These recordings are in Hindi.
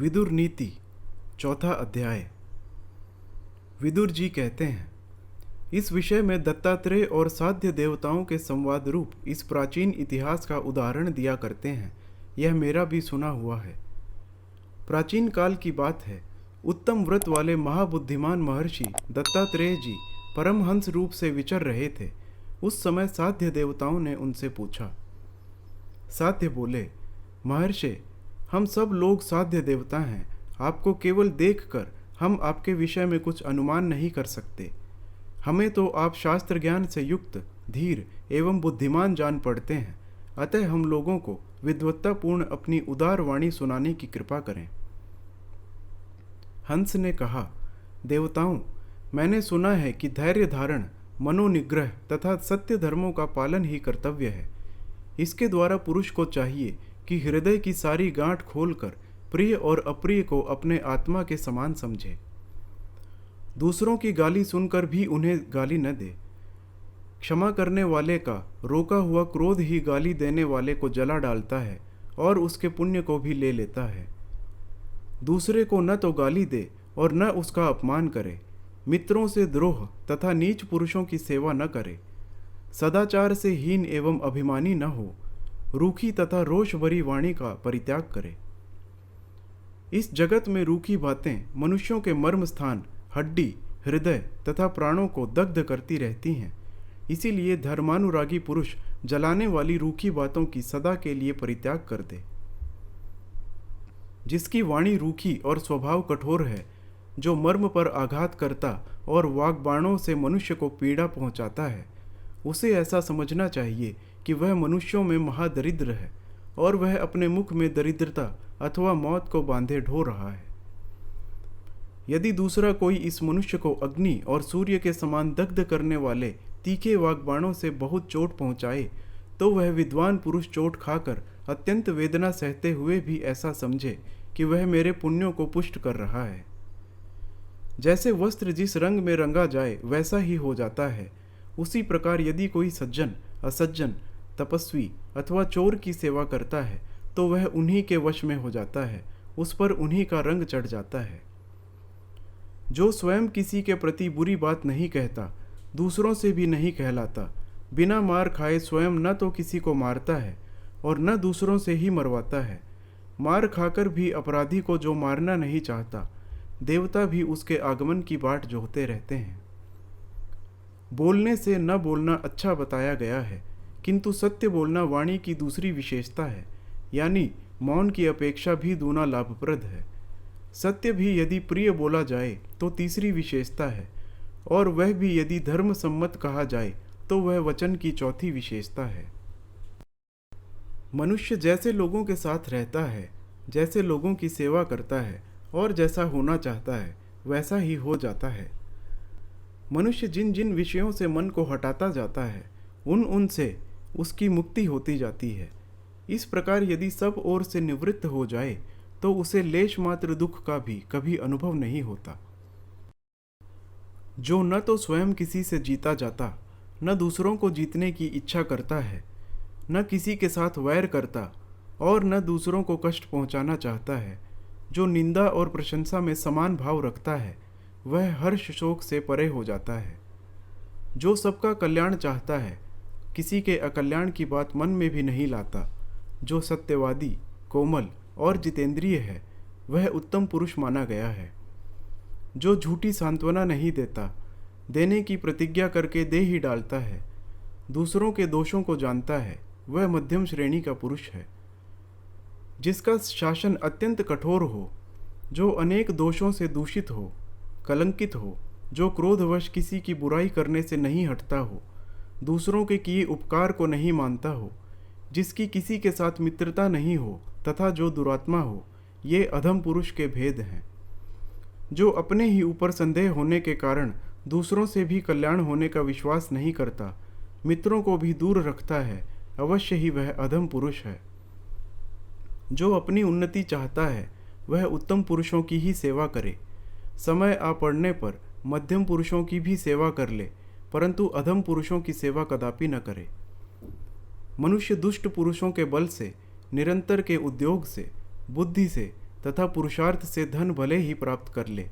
विदुर नीति चौथा अध्याय। विदुर जी कहते हैं, इस विषय में दत्तात्रेय और साध्य देवताओं के संवाद रूप इस प्राचीन इतिहास का उदाहरण दिया करते हैं। यह मेरा भी सुना हुआ है। प्राचीन काल की बात है। उत्तम व्रत वाले महाबुद्धिमान महर्षि दत्तात्रेय जी परमहंस रूप से विचर रहे थे। उस समय साध्य देवताओं ने उनसे पूछा। साध्य बोले, महर्षि, हम सब लोग साध्य देवता हैं। आपको केवल देखकर हम आपके विषय में कुछ अनुमान नहीं कर सकते। हमें तो आप शास्त्र ज्ञान से युक्त, धीर एवं बुद्धिमान जान पड़ते हैं। अतः हम लोगों को विद्वत्तापूर्ण अपनी उदार वाणी सुनाने की कृपा करें। हंस ने कहा, देवताओं, मैंने सुना है कि धैर्य धारण, मनोनिग्रह तथा सत्य धर्मों का पालन ही कर्तव्य है। इसके द्वारा पुरुष को चाहिए कि हृदय की सारी गांठ खोलकर प्रिय और अप्रिय को अपने आत्मा के समान समझे। दूसरों की गाली सुनकर भी उन्हें गाली न दे। क्षमा करने वाले का रोका हुआ क्रोध ही गाली देने वाले को जला डालता है और उसके पुण्य को भी ले लेता है। दूसरे को न तो गाली दे और न उसका अपमान करे। मित्रों से द्रोह तथा नीच पुरुषों की सेवा न करे। सदाचार से हीन एवं अभिमानी न हो। रूखी तथा रोष भरी वाणी का परित्याग करे। इस जगत में रूखी बातें मनुष्यों के मर्म स्थान, हड्डी, हृदय तथा प्राणों को दग्ध करती रहती हैं। इसीलिए धर्मानुरागी पुरुष जलाने वाली रूखी बातों की सदा के लिए परित्याग कर दे। जिसकी वाणी रूखी और स्वभाव कठोर है, जो मर्म पर आघात करता और वाग्बाणों से मनुष्य को पीड़ा पहुंचाता है, उसे ऐसा समझना चाहिए कि वह मनुष्यों में महादरिद्र है और वह अपने मुख में दरिद्रता अथवा मौत को बांधे ढो रहा है। यदि दूसरा कोई इस मनुष्य को अग्नि और सूर्य के समान दग्ध करने वाले तीखे वाग्बाणों से बहुत चोट पहुंचाए, तो वह विद्वान पुरुष चोट खाकर अत्यंत वेदना सहते हुए भी ऐसा समझे कि वह मेरे पुण्यों को पुष्ट कर रहा है। जैसे वस्त्र जिस रंग में रंगा जाए वैसा ही हो जाता है, उसी प्रकार यदि कोई सज्जन, असज्जन, तपस्वी अथवा चोर की सेवा करता है तो वह उन्हीं के वश में हो जाता है, उस पर उन्हीं का रंग चढ़ जाता है। जो स्वयं किसी के प्रति बुरी बात नहीं कहता, दूसरों से भी नहीं कहलाता, बिना मार खाए स्वयं न तो किसी को मारता है और न दूसरों से ही मरवाता है, मार खाकर भी अपराधी को जो मारना नहीं चाहता, देवता भी उसके आगमन की बाट जोहते रहते हैं। बोलने से न बोलना अच्छा बताया गया है, किंतु सत्य बोलना वाणी की दूसरी विशेषता है, यानी मौन की अपेक्षा भी दूना लाभप्रद है। सत्य भी यदि प्रिय बोला जाए तो तीसरी विशेषता है, और वह भी यदि धर्म सम्मत कहा जाए तो वह वचन की चौथी विशेषता है। मनुष्य जैसे लोगों के साथ रहता है, जैसे लोगों की सेवा करता है और जैसा होना चाहता है वैसा ही हो जाता है। मनुष्य जिन जिन विषयों से मन को हटाता जाता है, उनसे उसकी मुक्ति होती जाती है। इस प्रकार यदि सब ओर से निवृत्त हो जाए तो उसे लेश मात्र दुख का भी कभी अनुभव नहीं होता। जो न तो स्वयं किसी से जीता जाता, न दूसरों को जीतने की इच्छा करता है, न किसी के साथ वैर करता और न दूसरों को कष्ट पहुंचाना चाहता है, जो निंदा और प्रशंसा में समान भाव रखता है, वह हर्ष शोक से परे हो जाता है। जो सबका कल्याण चाहता है, किसी के अकल्याण की बात मन में भी नहीं लाता, जो सत्यवादी, कोमल और जितेंद्रिय है, वह उत्तम पुरुष माना गया है। जो झूठी सांत्वना नहीं देता, देने की प्रतिज्ञा करके दे ही डालता है, दूसरों के दोषों को जानता है, वह मध्यम श्रेणी का पुरुष है। जिसका शासन अत्यंत कठोर हो, जो अनेक दोषों से दूषित हो, कलंकित हो, जो क्रोधवश किसी की बुराई करने से नहीं हटता हो, दूसरों के किए उपकार को नहीं मानता हो, जिसकी किसी के साथ मित्रता नहीं हो तथा जो दुरात्मा हो, ये अधम पुरुष के भेद हैं। जो अपने ही ऊपर संदेह होने के कारण दूसरों से भी कल्याण होने का विश्वास नहीं करता, मित्रों को भी दूर रखता है, अवश्य ही वह अधम पुरुष है। जो अपनी उन्नति चाहता है, वह उत्तम पुरुषों की ही सेवा करे। समय आ पड़ने पर मध्यम पुरुषों की भी सेवा कर ले, परंतु अधम पुरुषों की सेवा कदापि न करे। मनुष्य दुष्ट पुरुषों के बल से, निरंतर के उद्योग से, बुद्धि से तथा पुरुषार्थ से धन भले ही प्राप्त कर ले,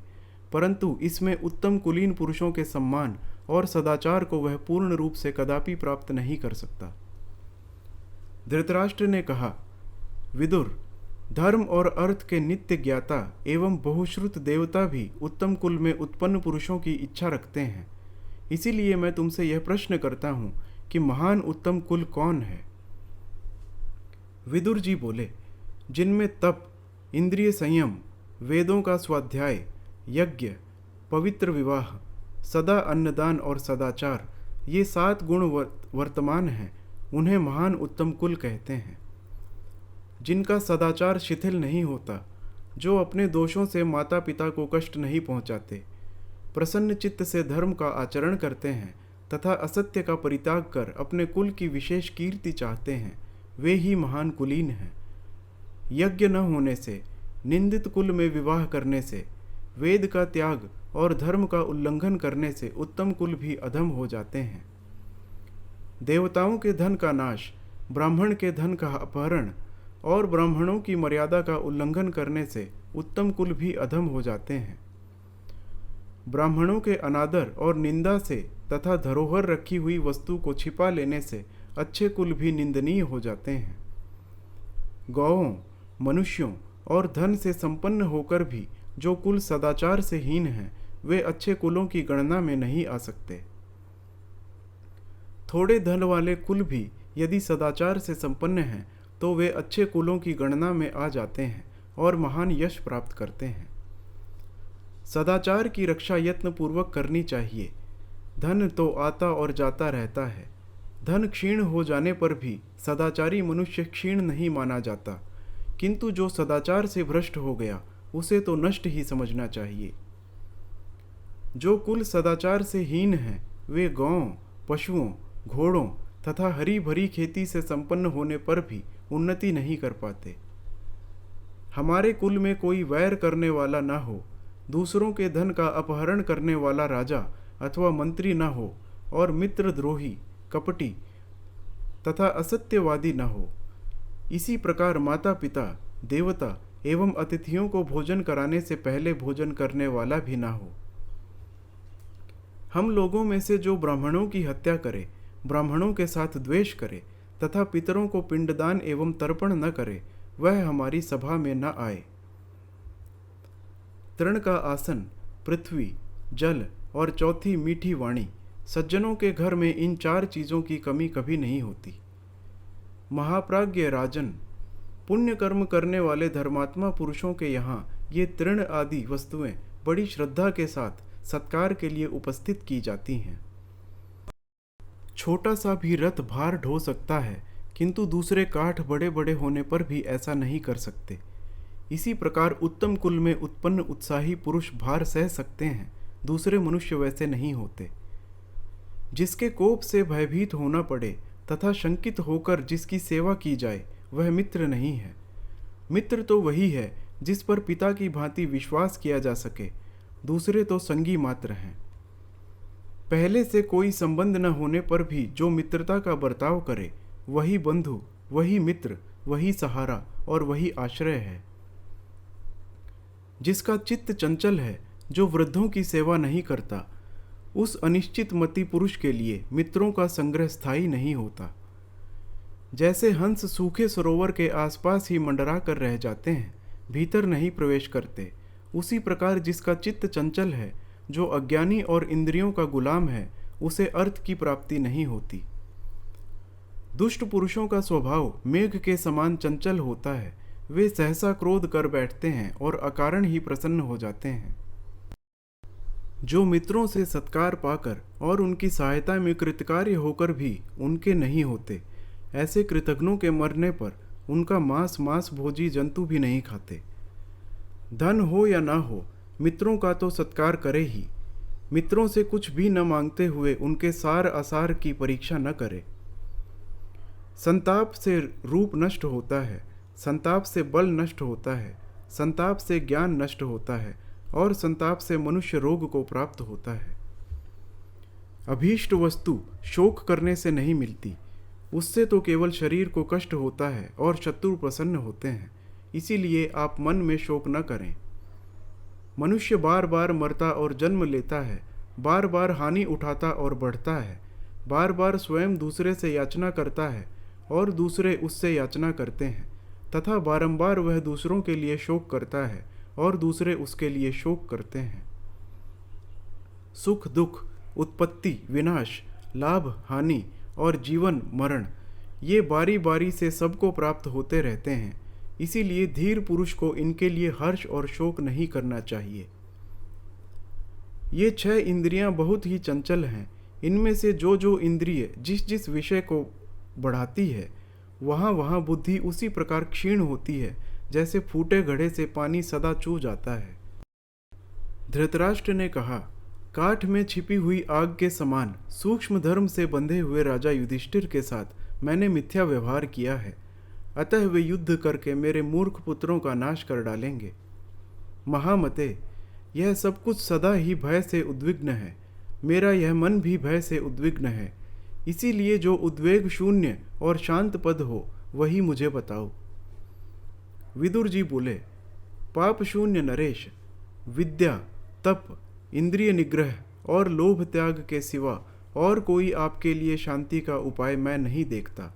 परंतु इसमें उत्तम कुलीन पुरुषों के सम्मान और सदाचार को वह पूर्ण रूप से कदापि प्राप्त नहीं कर सकता। धृतराष्ट्र ने कहा, विदुर, धर्म और अर्थ के नित्य ज्ञाता एवं बहुश्रुत देवता भी उत्तम कुल में उत्पन्न पुरुषों की इच्छा रखते हैं। इसीलिए मैं तुमसे यह प्रश्न करता हूँ कि महान उत्तम कुल कौन है? विदुर जी बोले, जिनमें तप, इंद्रिय संयम, वेदों का स्वाध्याय, यज्ञ, पवित्र विवाह, सदा अन्नदान और सदाचार, ये 7 गुण वर्तमान हैं, उन्हें महान उत्तम कुल कहते हैं। जिनका सदाचार शिथिल नहीं होता, जो अपने दोषों से माता पिता को कष्ट नहीं पहुंचाते, प्रसन्न चित्त से धर्म का आचरण करते हैं तथा असत्य का परित्याग कर अपने कुल की विशेष कीर्ति चाहते हैं, वे ही महान कुलीन हैं। यज्ञ न होने से, निंदित कुल में विवाह करने से, वेद का त्याग और धर्म का उल्लंघन करने से उत्तम कुल भी अधम हो जाते हैं। देवताओं के धन का नाश, ब्राह्मण के धन का अपहरण और ब्राह्मणों की मर्यादा का उल्लंघन करने से उत्तम कुल भी अधम हो जाते हैं। ब्राह्मणों के अनादर और निंदा से तथा धरोहर रखी हुई वस्तु को छिपा लेने से अच्छे कुल भी निंदनीय हो जाते हैं। गौओं, मनुष्यों और धन से संपन्न होकर भी जो कुल सदाचार से हीन हैं, वे अच्छे कुलों की गणना में नहीं आ सकते। थोड़े धन वाले कुल भी यदि सदाचार से संपन्न हैं तो वे अच्छे कुलों की गणना में आ जाते हैं और महान यश प्राप्त करते हैं। सदाचार की रक्षा यत्नपूर्वक करनी चाहिए। धन तो आता और जाता रहता है। धन क्षीण हो जाने पर भी सदाचारी मनुष्य क्षीण नहीं माना जाता, किंतु जो सदाचार से भ्रष्ट हो गया उसे तो नष्ट ही समझना चाहिए। जो कुल सदाचार से हीन हैं, वे गौओं, पशुओं, घोड़ों तथा हरी भरी खेती से संपन्न होने पर भी उन्नति नहीं कर पाते। हमारे कुल में कोई वैर करने वाला न हो, दूसरों के धन का अपहरण करने वाला राजा अथवा मंत्री न हो और मित्रद्रोही, कपटी तथा असत्यवादी न हो। इसी प्रकार माता पिता, देवता एवं अतिथियों को भोजन कराने से पहले भोजन करने वाला भी न हो। हम लोगों में से जो ब्राह्मणों की हत्या करे, ब्राह्मणों के साथ द्वेष करे तथा पितरों को पिंडदान एवं तर्पण न करे, वह हमारी सभा में न आए। तृण का आसन, पृथ्वी, जल और चौथी मीठी वाणी, सज्जनों के घर में इन 4 चीज़ों की कमी कभी नहीं होती। महाप्राज्ञ राजन, पुण्य कर्म करने वाले धर्मात्मा पुरुषों के यहाँ ये तृण आदि वस्तुएं बड़ी श्रद्धा के साथ सत्कार के लिए उपस्थित की जाती हैं। छोटा सा भी रथ भार ढो सकता है, किंतु दूसरे काठ बड़े बड़े होने पर भी ऐसा नहीं कर सकते। इसी प्रकार उत्तम कुल में उत्पन्न उत्साही पुरुष भार सह सकते हैं, दूसरे मनुष्य वैसे नहीं होते। जिसके कोप से भयभीत होना पड़े तथा शंकित होकर जिसकी सेवा की जाए, वह मित्र नहीं है। मित्र तो वही है जिस पर पिता की भांति विश्वास किया जा सके, दूसरे तो संगी मात्र हैं। पहले से कोई संबंध न होने पर भी जो मित्रता का बर्ताव करे, वही बंधु, वही मित्र, वही सहारा और वही आश्रय है। जिसका चित्त चंचल है, जो वृद्धों की सेवा नहीं करता, उस अनिश्चित मति पुरुष के लिए मित्रों का संग्रह स्थायी नहीं होता। जैसे हंस सूखे सरोवर के आसपास ही मंडरा कर रह जाते हैं, भीतर नहीं प्रवेश करते, उसी प्रकार जिसका चित्त चंचल है, जो अज्ञानी और इंद्रियों का गुलाम है, उसे अर्थ की प्राप्ति नहीं होती। दुष्ट पुरुषों का स्वभाव मेघ के समान चंचल होता है। वे सहसा क्रोध कर बैठते हैं और अकारण ही प्रसन्न हो जाते हैं। जो मित्रों से सत्कार पाकर और उनकी सहायता में कृतकार्य होकर भी उनके नहीं होते, ऐसे कृतघ्नों के मरने पर उनका मांस भोजी जंतु भी नहीं खाते। धन हो या ना हो, मित्रों का तो सत्कार करे ही। मित्रों से कुछ भी न मांगते हुए उनके सार आसार की परीक्षा न करे। संताप से रूप नष्ट होता है, संताप से बल नष्ट होता है, संताप से ज्ञान नष्ट होता है और संताप से मनुष्य रोग को प्राप्त होता है। अभीष्ट वस्तु शोक करने से नहीं मिलती, उससे तो केवल शरीर को कष्ट होता है और शत्रु प्रसन्न होते हैं, इसीलिए आप मन में शोक न करें। मनुष्य बार बार मरता और जन्म लेता है, बार बार हानि उठाता और बढ़ता है, बार बार स्वयं दूसरे से याचना करता है और दूसरे उससे याचना करते हैं, तथा बारंबार वह दूसरों के लिए शोक करता है और दूसरे उसके लिए शोक करते हैं। सुख दुख, उत्पत्ति विनाश, लाभ हानि और जीवन मरण, ये बारी बारी से सबको प्राप्त होते रहते हैं। इसीलिए धीर पुरुष को इनके लिए हर्ष और शोक नहीं करना चाहिए। ये 6 इंद्रियां बहुत ही चंचल हैं। इनमें से जो जो इंद्रिय जिस जिस विषय को बढ़ाती है, वहाँ वहाँ बुद्धि उसी प्रकार क्षीण होती है जैसे फूटे घड़े से पानी सदा चू जाता है। धृतराष्ट्र ने कहा, काठ में छिपी हुई आग के समान सूक्ष्म धर्म से बंधे हुए राजा युधिष्ठिर के साथ मैंने मिथ्या व्यवहार किया है, अतः वे युद्ध करके मेरे मूर्ख पुत्रों का नाश कर डालेंगे। महामते, यह सब कुछ सदा ही भय से उद्विग्न है। मेरा यह मन भी भय से उद्विग्न है। इसीलिए जो उद्वेग शून्य और शांत पद हो वही मुझे बताओ। विदुर जी बोले, पाप शून्य नरेश, विद्या, तप, इंद्रिय निग्रह और लोभ त्याग के सिवा और कोई आपके लिए शांति का उपाय मैं नहीं देखता।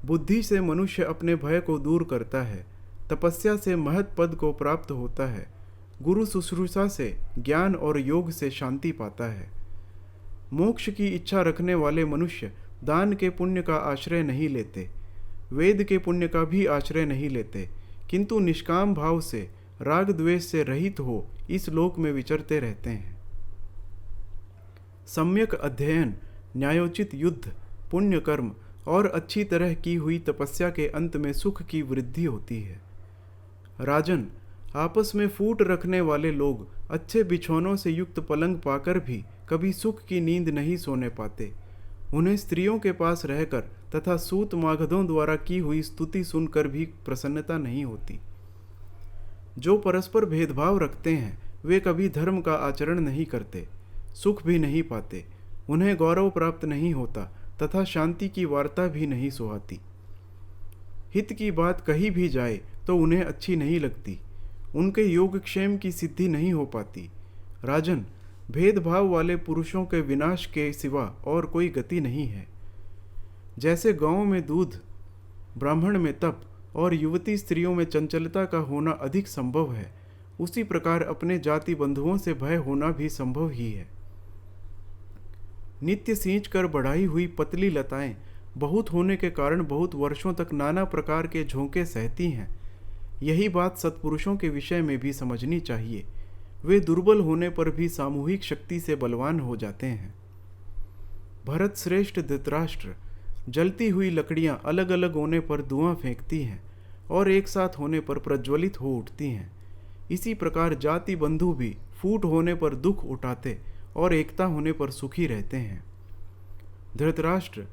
बुद्धि से मनुष्य अपने भय को दूर करता है, तपस्या से महत् पद को प्राप्त होता है, गुरु शुश्रूषा से ज्ञान और योग से शांति पाता है। मोक्ष की इच्छा रखने वाले मनुष्य दान के पुण्य का आश्रय नहीं लेते, वेद के पुण्य का भी आश्रय नहीं लेते, किंतु निष्काम भाव से राग द्वेष से रहित हो इस लोक में विचरते रहते हैं। सम्यक अध्ययन, न्यायोचित युद्ध, पुण्य कर्म और अच्छी तरह की हुई तपस्या के अंत में सुख की वृद्धि होती है। राजन, आपस में फूट रखने वाले लोग अच्छे बिछौनों से युक्त पलंग पाकर भी कभी सुख की नींद नहीं सोने पाते। उन्हें स्त्रियों के पास रहकर तथा सूत मागधों द्वारा की हुई स्तुति सुनकर भी प्रसन्नता नहीं होती। जो परस्पर भेदभाव रखते हैं वे कभी धर्म का आचरण नहीं करते, सुख भी नहीं पाते, उन्हें गौरव प्राप्त नहीं होता तथा शांति की वार्ता भी नहीं सुहाती। हित की बात कही भी जाए तो उन्हें अच्छी नहीं लगती, उनके योगक्षेम की सिद्धि नहीं हो पाती। राजन, भेदभाव वाले पुरुषों के विनाश के सिवा और कोई गति नहीं है। जैसे गांव में दूध, ब्राह्मण में तप और युवती स्त्रियों में चंचलता का होना अधिक संभव है, उसी प्रकार अपने जाति बंधुओं से भय होना भी संभव ही है। नित्य सींच कर बढ़ाई हुई पतली लताएं बहुत होने के कारण बहुत वर्षों तक नाना प्रकार के झोंके सहती हैं। यही बात सत्पुरुषों के विषय में भी समझनी चाहिए। वे दुर्बल होने पर भी सामूहिक शक्ति से बलवान हो जाते हैं। भरत श्रेष्ठ धृतराष्ट्र, जलती हुई लकड़ियां अलग अलग होने पर धुआं फेंकती हैं और एक साथ होने पर प्रज्वलित हो उठती हैं। इसी प्रकार जाति बंधु भी फूट होने पर दुख उठाते और एकता होने पर सुखी रहते हैं। धृतराष्ट्र,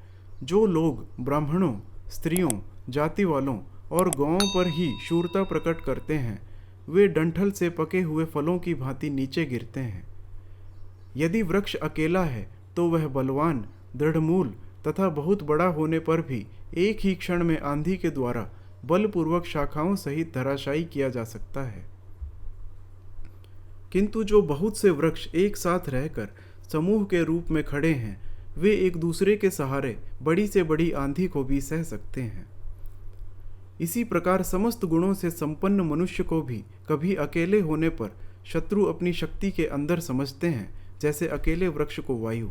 जो लोग ब्राह्मणों, स्त्रियों, जाति वालों और गांवों पर ही शूरता प्रकट करते हैं, वे डंठल से पके हुए फलों की भांति नीचे गिरते हैं। यदि वृक्ष अकेला है तो वह बलवान, दृढ़मूल तथा बहुत बड़ा होने पर भी एक ही क्षण में आंधी के द्वारा बलपूर्वक शाखाओं सहित धराशायी किया जा सकता है। किंतु जो बहुत से वृक्ष एक साथ रहकर समूह के रूप में खड़े हैं, वे एक दूसरे के सहारे बड़ी से बड़ी आंधी को भी सह सकते हैं। इसी प्रकार समस्त गुणों से संपन्न मनुष्य को भी कभी अकेले होने पर शत्रु अपनी शक्ति के अंदर समझते हैं, जैसे अकेले वृक्ष को वायु।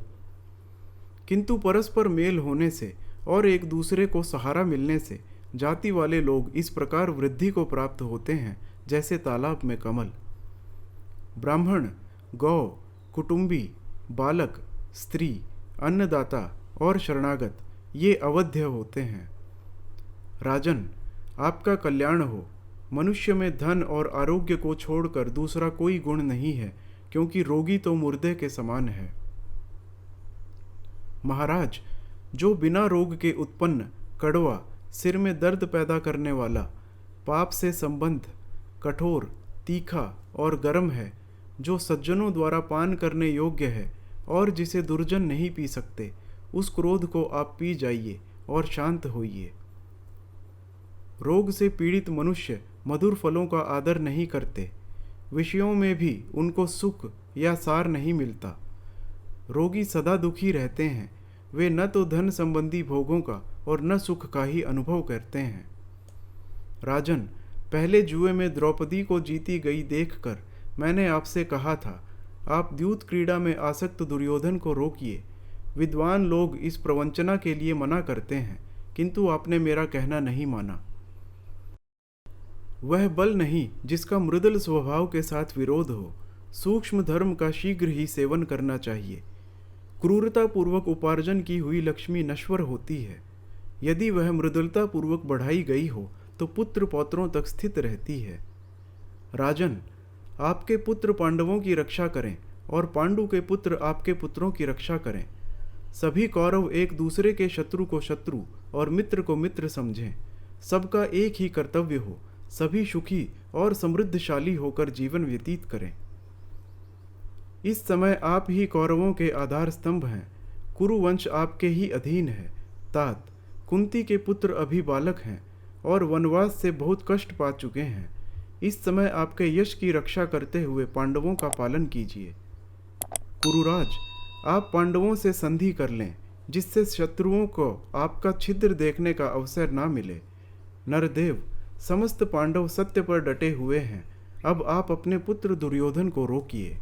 किंतु परस्पर मेल होने से और एक दूसरे को सहारा मिलने से जाति वाले लोग इस प्रकार वृद्धि को प्राप्त होते हैं, जैसे तालाब में कमल। ब्राह्मण, गौ, कुटुंबी, बालक, स्त्री, अन्नदाता और शरणागत ये अवध्य होते हैं। राजन, आपका कल्याण हो। मनुष्य में धन और आरोग्य को छोड़कर दूसरा कोई गुण नहीं है, क्योंकि रोगी तो मुर्दे के समान है। महाराज, जो बिना रोग के उत्पन्न, कड़वा, सिर में दर्द पैदा करने वाला, पाप से संबंध, कठोर, तीखा और गर्म है, जो सज्जनों द्वारा पान करने योग्य है और जिसे दुर्जन नहीं पी सकते, उस क्रोध को आप पी जाइए और शांत होइए। रोग से पीड़ित मनुष्य मधुर फलों का आदर नहीं करते, विषयों में भी उनको सुख या सार नहीं मिलता। रोगी सदा दुखी रहते हैं, वे न तो धन संबंधी भोगों का और न सुख का ही अनुभव करते हैं। राजन, पहले जुए में द्रौपदी को जीती गई देखकर मैंने आपसे कहा था, आप द्यूत क्रीड़ा में आसक्त दुर्योधन को रोकिए। विद्वान लोग इस प्रवंचना के लिए मना करते हैं, किंतु आपने मेरा कहना नहीं माना। वह बल नहीं जिसका मृदुल स्वभाव के साथ विरोध हो। सूक्ष्म धर्म का शीघ्र ही सेवन करना चाहिए। क्रूरतापूर्वक उपार्जन की हुई लक्ष्मी नश्वर होती है। यदि वह मृदुलतापूर्वक बढ़ाई गई हो तो पुत्र पौत्रों तक स्थित रहती है। राजन, आपके पुत्र पांडवों की रक्षा करें और पांडु के पुत्र आपके पुत्रों की रक्षा करें। सभी कौरव एक दूसरे के शत्रु को शत्रु और मित्र को मित्र समझें। सबका एक ही कर्तव्य हो, सभी सुखी और समृद्धशाली होकर जीवन व्यतीत करें। इस समय आप ही कौरवों के आधार स्तंभ हैं। कुरुवंश आपके ही अधीन है। तात, कुंती के पुत्र अभी बालक हैं और वनवास से बहुत कष्ट पा चुके हैं। इस समय आपके यश की रक्षा करते हुए पांडवों का पालन कीजिए। कुरुराज, आप पांडवों से संधि कर लें, जिससे शत्रुओं को आपका छिद्र देखने का अवसर ना मिले। नरदेव, समस्त पांडव सत्य पर डटे हुए हैं। अब आप अपने पुत्र दुर्योधन को रोकिए।